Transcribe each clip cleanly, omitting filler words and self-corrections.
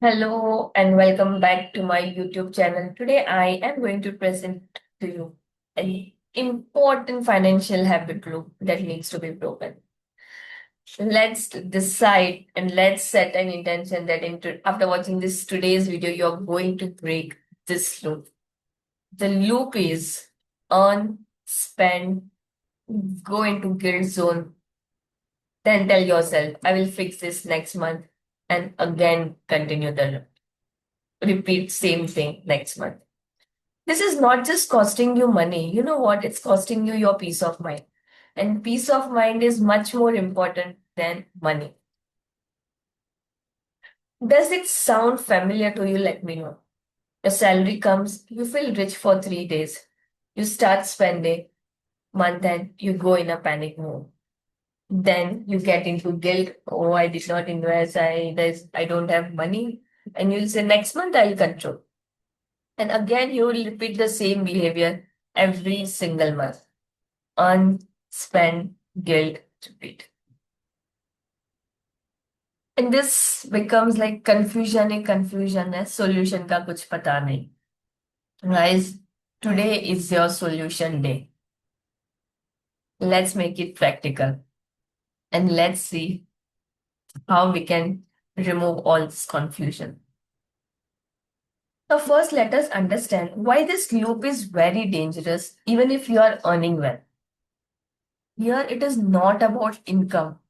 Hello and welcome back to my YouTube channel. Today I am going to present to you an important financial habit loop that needs to be broken. Let's decide and let's set an intention that after watching this today's video, you're going to break this loop. The loop is earn, spend, go into guilt zone, then tell yourself, I will fix this next month, and again continue the repeat same thing next month. This is not just costing you money. You know what? It's costing you your peace of mind. And peace of mind is much more important than money. Does it sound familiar to you? Let me know. Your salary comes, you feel rich for 3 days. You start spending, month end, you go in a panic mode. Then you get into guilt. Oh, I did not invest. I don't have money. And you'll say, next month I'll control. And again, you will repeat the same behavior every single month. Earn, spend, guilt, repeat. And this becomes like confusion है solution का कुछ पता नहीं. Guys, today is your solution day. Let's make it practical and let's see how we can remove all this confusion. Now, first, let us understand why this loop is very dangerous, even if you are earning well. Here, it is not about income,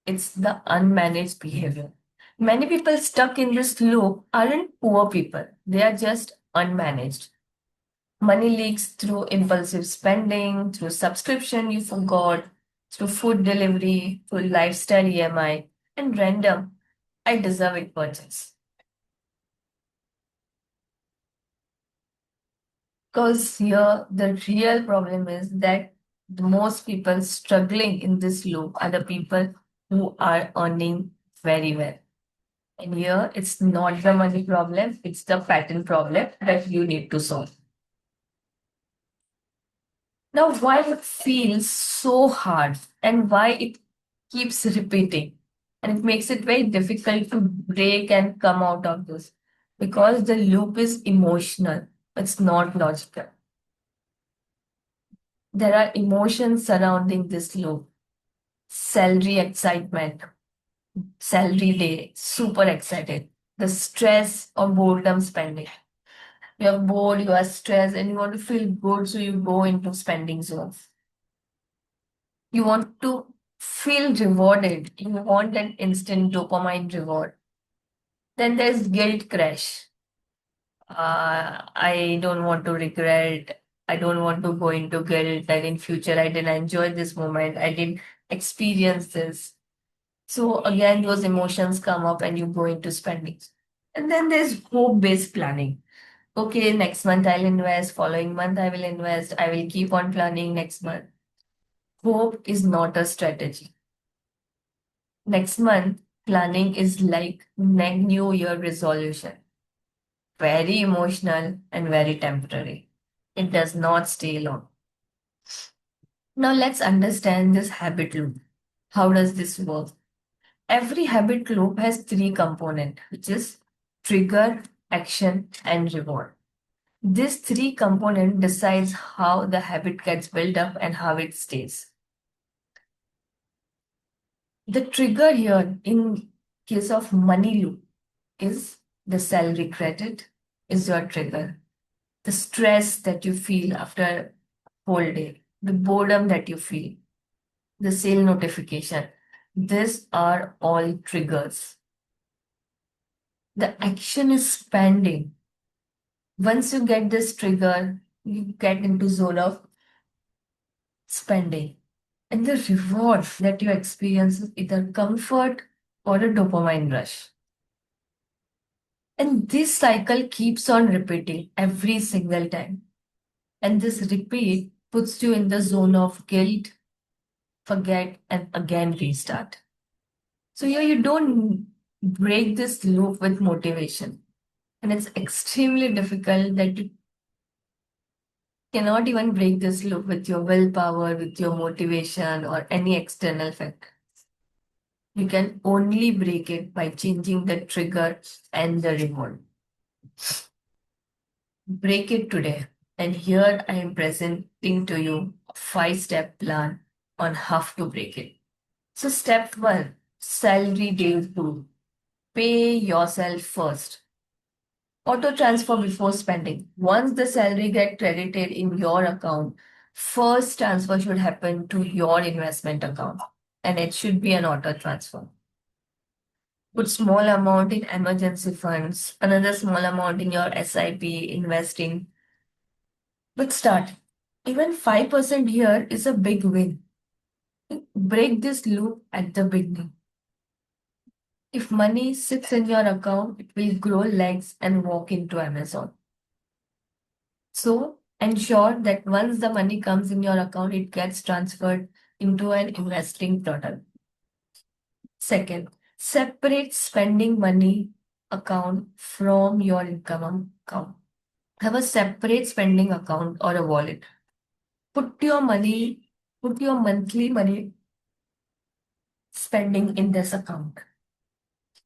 it's the unmanaged behavior. Many people stuck in this loop aren't poor people, they are just unmanaged. Money leaks through impulsive spending, through subscription you forgot, through food delivery, through lifestyle EMI, and random, I deserve it purchase. Because here the real problem is that the most people struggling in this loop are the people who are earning very well. And here it's not the money problem, it's the pattern problem that you need to solve. Now, why it feels so hard and why it keeps repeating, and it makes it very difficult to break and come out of this because the loop is emotional, it's not logical. There are emotions surrounding this loop. Salary excitement, salary day, super excited. The stress or boredom spending. You're bored, you are stressed, and you want to feel good, so you go into spending zones. You want to feel rewarded. You want an instant dopamine reward. Then there's guilt crash. I don't want to regret. I don't want to go into guilt that in future I didn't enjoy this moment. I didn't experience this. So again, those emotions come up and you go into spending. And then there's hope-based planning. Okay, next month I'll invest, following month I will invest, I will keep on planning next month. Hope is not a strategy. Next month, planning is like New Year resolution. Very emotional and very temporary. It does not stay long. Now let's understand this habit loop. How does this work? Every habit loop has three components, which is trigger, action, and reward. This three component decides how the habit gets built up and how it stays. The trigger here in case of money loop is the salary credit is your trigger. The stress that you feel after a whole day, the boredom that you feel, the sale notification. These are all triggers. The action is spending. Once you get this trigger, you get into zone of spending. And the reward that you experience is either comfort or a dopamine rush. And this cycle keeps on repeating every single time. And this repeat puts you in the zone of guilt, forget, and again restart. So here you don't break this loop with motivation. And it's extremely difficult that you cannot even break this loop with your willpower, with your motivation, or any external factor. You can only break it by changing the trigger and the reward. Break it today. And here I am presenting to you a 5-step plan on how to break it. So, step one, salary day rule. Pay yourself first. Auto transfer before spending. Once the salary get credited in your account, first transfer should happen to your investment account, and it should be an auto transfer. Put small amount in emergency funds, another small amount in your SIP investing. But start. Even 5% here is a big win. Break this loop at the beginning. If money sits in your account, it will grow legs and walk into Amazon. So ensure that once the money comes in your account, it gets transferred into an investing product. Second, separate spending money account from your income account. Have a separate spending account or a wallet. Put your monthly money spending in this account.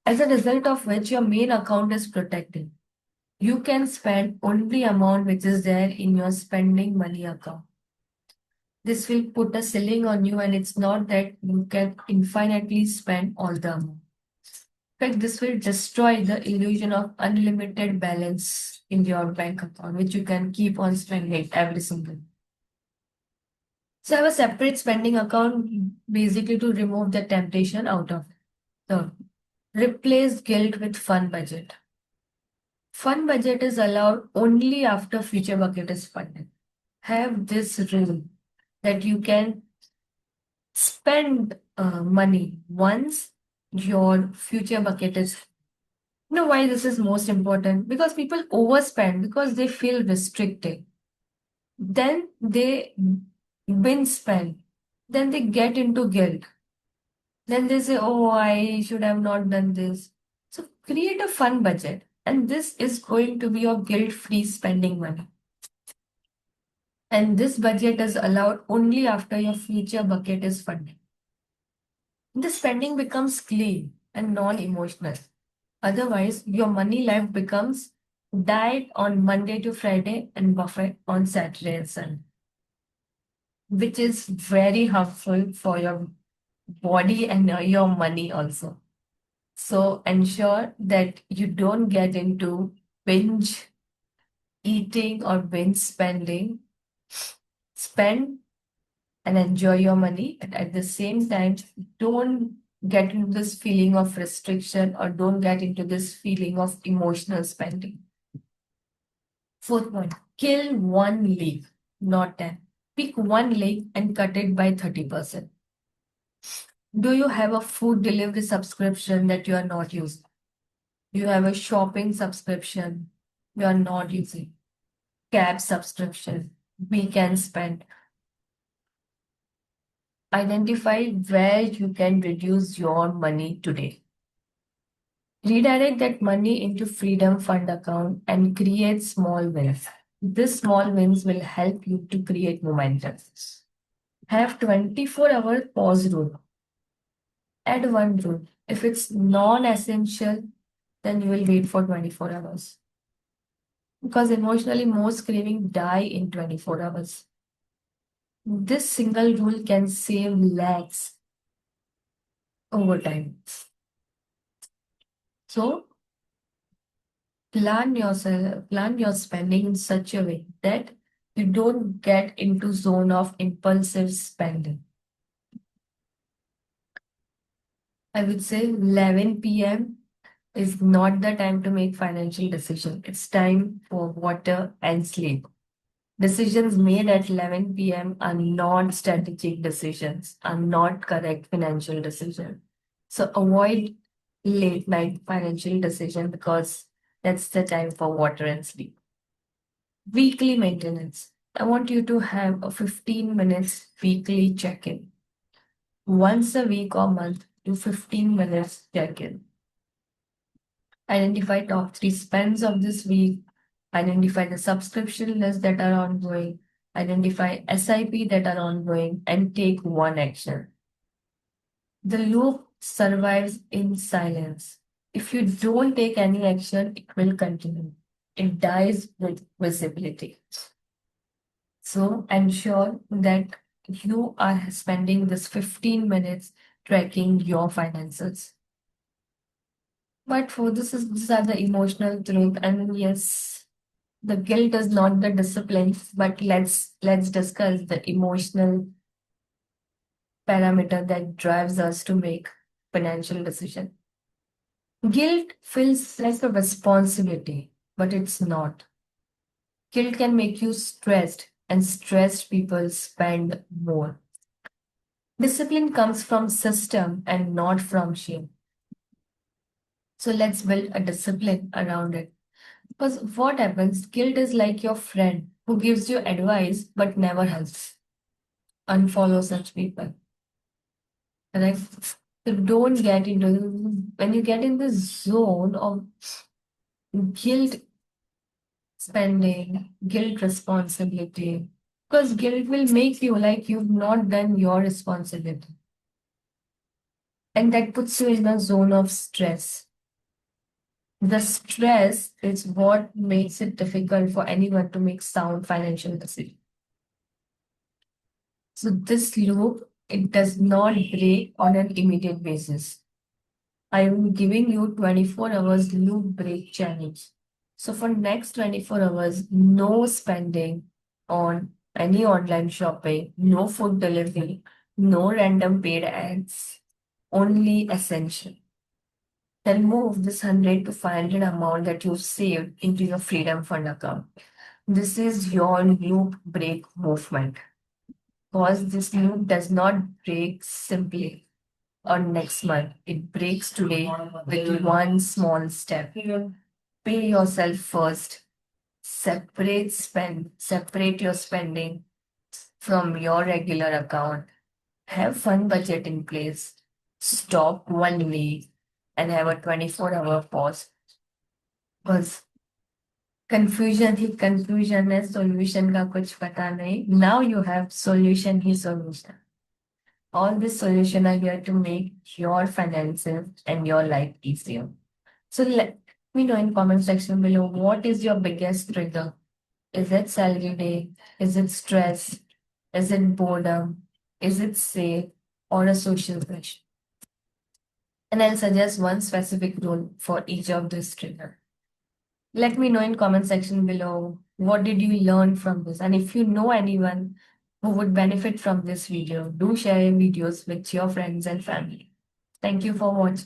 As a result of which your main account is protected. You can spend only amount which is there in your spending money account. This will put a ceiling on you, and it's not that you can infinitely spend all the amount. In fact, this will destroy the illusion of unlimited balance in your bank account, which you can keep on spending every single. So have a separate spending account basically to remove the temptation out of it. Third, replace guilt with fun budget. Fun budget is allowed only after future bucket is funded. Have this rule that you can spend money once your future bucket is. You know why this is most important? Because people overspend because they feel restricted. Then they bin spend. Then they get into guilt. Then they say, oh, I should have not done this. So create a fun budget. And this is going to be your guilt-free spending money. And this budget is allowed only after your future bucket is funded. The spending becomes clean and non-emotional. Otherwise, your money life becomes diet on Monday to Friday and buffet on Saturday and Sunday, which is very harmful for your body and your money also. So ensure that you don't get into binge eating or binge spending. Spend and enjoy your money. And at the same time, don't get into this feeling of restriction or don't get into this feeling of emotional spending. Fourth point, kill one leak, not 10. Pick one leak and cut it by 30%. Do you have a food delivery subscription that you are not using? Do you have a shopping subscription you are not using? Cab subscription, weekend spend. Identify where you can reduce your money today. Redirect that money into Freedom Fund account and create small wins. These small wins will help you to create momentum. Have 24-hour pause rule. Add one rule. If it's non-essential, then you will wait for 24 hours. Because emotionally, most cravings die in 24 hours. This single rule can save lakhs over time. So plan your spending in such a way that you don't get into zone of impulsive spending. I would say 11 p.m. is not the time to make financial decision. It's time for water and sleep. Decisions made at 11 p.m. are not strategic decisions, are not correct financial decisions. So avoid late night financial decision because that's the time for water and sleep. Weekly maintenance. I want you to have a 15 minutes weekly check-in. Once a week or month, do 15 minutes check-in. Identify top 3 spends of this week. Identify the subscription lists that are ongoing. Identify SIP that are ongoing and take one action. The loop survives in silence. If you don't take any action, it will continue. It dies with visibility. So ensure that you are spending this 15 minutes tracking your finances. But for these are the emotional truth, and yes, the guilt is not the discipline, but let's discuss the emotional parameter that drives us to make financial decision. Guilt feels like a responsibility, but it's not. Guilt can make you stressed, and stressed people spend more. Discipline comes from system and not from shame. So let's build a discipline around it. Because what happens, guilt is like your friend who gives you advice but never helps. Unfollow such people. Right? So don't get into when you get in the zone of guilt spending, guilt responsibility. Because guilt will make you like you've not done your responsibility. And that puts you in a zone of stress. The stress is what makes it difficult for anyone to make sound financial decisions. So this loop, it does not break on an immediate basis. I am giving you 24 hours loop break challenge. So for next 24 hours, no spending on any online shopping, no food delivery, no random paid ads, only essential. Then move this 100 to 500 amount that you've saved into your Freedom Fund account. This is your loop break movement. Because this loop does not break simply on next month. It breaks today with one small step. Pay yourself first. Separate your spending from your regular account. Have fun budget in place. Stop 1 week and have a 24-hour pause. Because confusion है solution का कुछ पता नहीं. Now you have solution he solution. All this solution are here to make your finances and your life easier. So let me know in comment section below, what is your biggest trigger? Is it salary day? Is it stress? Is it boredom? Is it sale or a social pressure? And I'll suggest one specific rule for each of this trigger. Let me know in comment section below, what did you learn from this? And if you know anyone who would benefit from this video, do share videos with your friends and family. Thank you for watching.